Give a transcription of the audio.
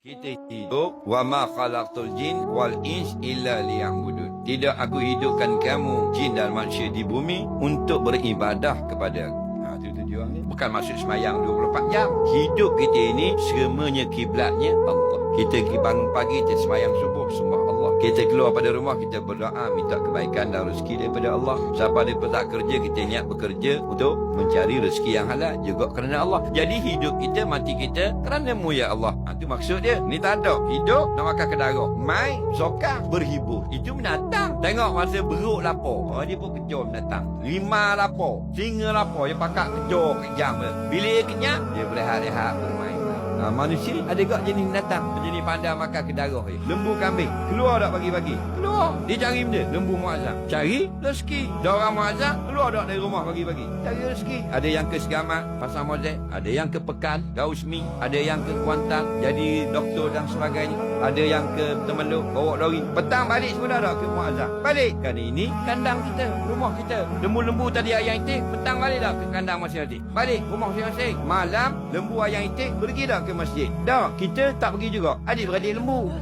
Kita hidup wa ma khalaqtul jin wal ins illa liya'budun. Tidak aku hidupkan kamu jin dan manusia di bumi untuk beribadah kepada aku. Itu tujuannya. Bukan maksud semayang 24 jam. Hidup kita ini semuanya kiblatnya Allah. Kita bangun pagi, kita semayang subuh, sembah Allah. Kita keluar pada rumah, kita berdoa, minta kebaikan dan rezeki daripada Allah. Siapa dia tak kerja, kita niat bekerja untuk mencari rezeki yang halal juga kerana Allah. Jadi hidup kita, mati kita kerana-Mu ya Allah. Itu maksud dia. Ni tak ada. Hidup nak makan kedara. Mai, sokang, berhibur. Itu binatang. Tengok masa beruk lapar. Oh, dia pun kejar binatang. Lima lapar. Singa lapar. Dia pakak kejar kejam. Bila dia kenyang, dia berehat-rehat bermain. Manusia ada gak jenis binatang. Jenis pandai makan kedarah. Lembu kambing. Keluar tak pagi-pagi? Keluar. Dia cari benda. Lembu muazzam. Cari rezeki. Dia orang muazzam. Keluar tak dari rumah pagi-pagi? Cari rezeki. Ada yang ke Segamat, Pasar Mozek. Ada yang ke Pekan, Gausmi. Ada yang ke Kuantan, jadi doktor dan sebagainya. Ada yang ke Temeluk, bawa lori. Petang balik semua dah ke muazzam. Balik. Kali ini kandang kita, rumah kita. Lembu-lembu tadi ayam itik. Petang balik dah ke kandang masing-masing. Balik rumah masing-masing. Malam lembu ayam itik pergi dah ke masjid. Dah, kita tak pergi juga. Adik-beradik lembu.